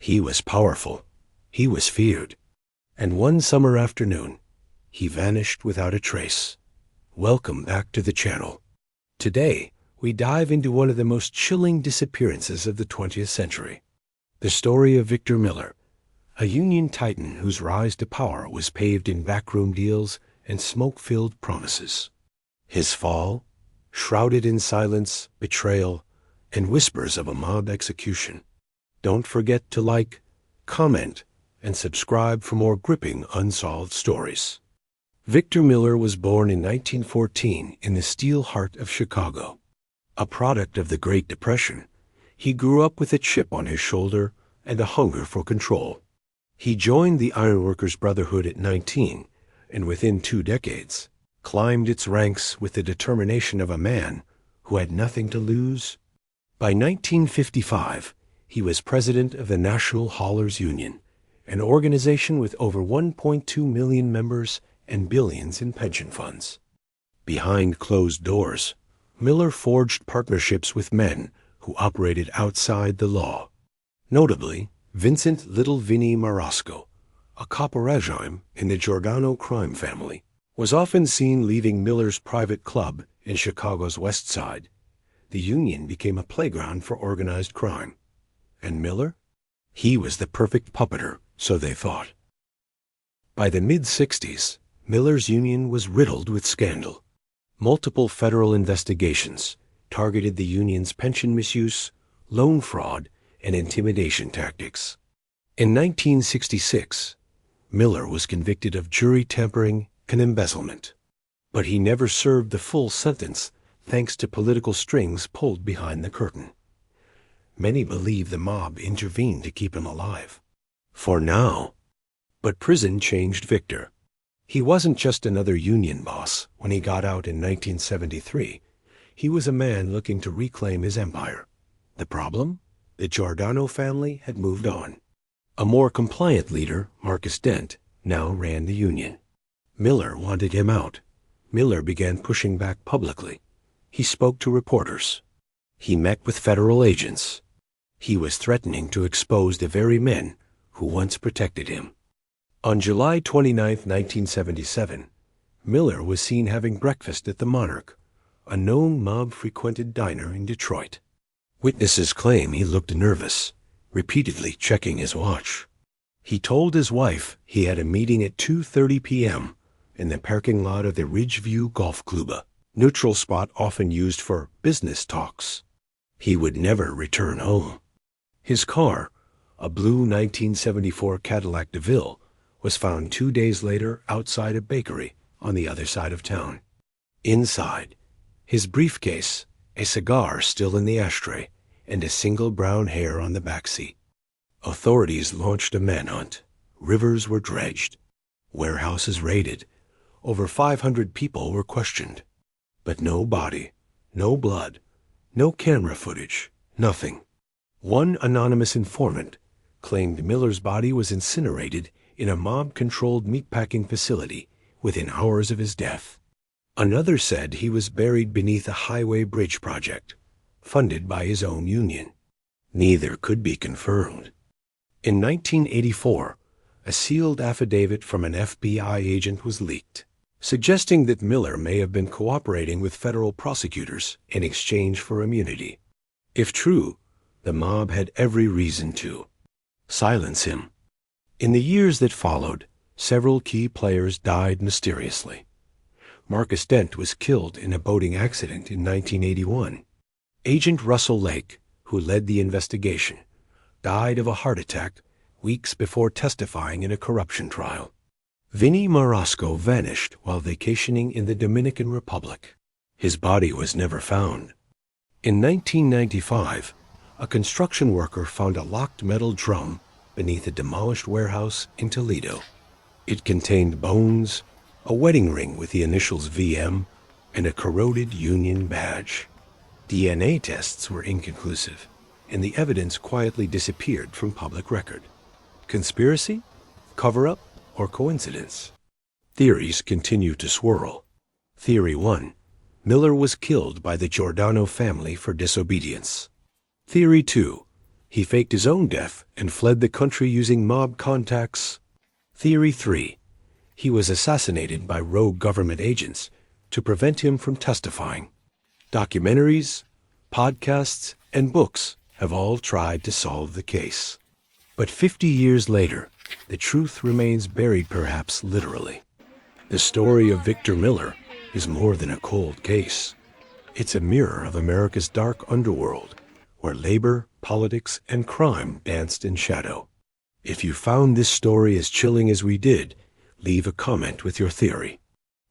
He was powerful. He was feared. And one summer afternoon, he vanished without a trace. Welcome back to the channel. Today, we dive into one of the most chilling disappearances of the 20th century. The story of Victor Miller, a Union titan whose rise to power was paved in backroom deals and smoke-filled promises. His fall, shrouded in silence, betrayal, and whispers of a mob execution. Don't forget to like, comment, and subscribe for more gripping unsolved stories. Victor Miller was born in 1914 in the steel heart of Chicago. A product of the Great Depression, he grew up with a chip on his shoulder and a hunger for control. He joined the Ironworkers Brotherhood at 19, and within 2 decades, climbed its ranks with the determination of a man who had nothing to lose. By 1955, he was president of the National Haulers Union, an organization with over 1.2 million members and billions in pension funds. Behind closed doors, Miller forged partnerships with men who operated outside the law. Notably, Vincent Little Vinnie Marasco, a caporegime in the Giordano crime family, was often seen leaving Miller's private club in Chicago's West Side. The Union became a playground for organized crime. And Miller? He was the perfect puppeter, so they thought. By the mid-60s, Miller's union was riddled with scandal. Multiple federal investigations targeted the union's pension misuse, loan fraud, and intimidation tactics. In 1966, Miller was convicted of jury tampering and embezzlement. But he never served the full sentence thanks to political strings pulled behind the curtain. Many believe the mob intervened to keep him alive. For now. But prison changed Victor. He wasn't just another union boss when he got out in 1973. He was a man looking to reclaim his empire. The problem? The Giordano family had moved on. A more compliant leader, Marcus Dent, now ran the union. Miller wanted him out. Miller began pushing back publicly. He spoke to reporters. He met with federal agents. He was threatening to expose the very men who once protected him. On July 29, 1977, Miller was seen having breakfast at the Monarch, a known mob-frequented diner in Detroit. Witnesses claim he looked nervous, repeatedly checking his watch. He told his wife he had a meeting at 2:30 p.m. in the parking lot of the Ridgeview Golf Club, a neutral spot often used for business talks. He would never return home. His car, a blue 1974 Cadillac DeVille, was found 2 days later outside a bakery on the other side of town. Inside, his briefcase, a cigar still in the ashtray, and a single brown hair on the back seat. Authorities launched a manhunt. Rivers were dredged. Warehouses raided. Over 500 people were questioned. But no body, no blood, no camera footage, nothing. One anonymous informant claimed Miller's body was incinerated in a mob-controlled meatpacking facility within hours of his death. Another said he was buried beneath a highway bridge project, funded by his own union. Neither could be confirmed. In 1984, a sealed affidavit from an FBI agent was leaked, suggesting that Miller may have been cooperating with federal prosecutors in exchange for immunity. If true, the mob had every reason to silence him. In the years that followed, several key players died mysteriously. Marcus Dent was killed in a boating accident in 1981. Agent Russell Lake, who led the investigation, died of a heart attack weeks before testifying in a corruption trial. Vinnie Marasco vanished while vacationing in the Dominican Republic. His body was never found. In 1995, a construction worker found a locked metal drum beneath a demolished warehouse in Toledo. It contained bones, a wedding ring with the initials VM, and a corroded Union badge. DNA tests were inconclusive, and the evidence quietly disappeared from public record. Conspiracy? Cover-up? Or coincidence? Theories continue to swirl. Theory 1. Miller was killed by the Giordano family for disobedience. Theory 2. He faked his own death and fled the country using mob contacts. Theory 3. He was assassinated by rogue government agents to prevent him from testifying. Documentaries, podcasts, and books have all tried to solve the case. But 50 years later, the truth remains buried, perhaps literally. The story of Victor Miller is more than a cold case. It's a mirror of America's dark underworld, where labor, politics, and crime danced in shadow. If you found this story as chilling as we did, leave a comment with your theory.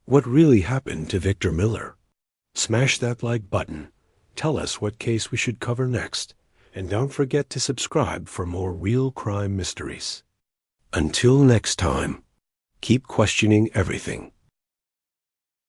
What really happened to Victor Miller? Smash that like button. Tell us what case we should cover next. And don't forget to subscribe for more real crime mysteries. Until next time, keep questioning everything.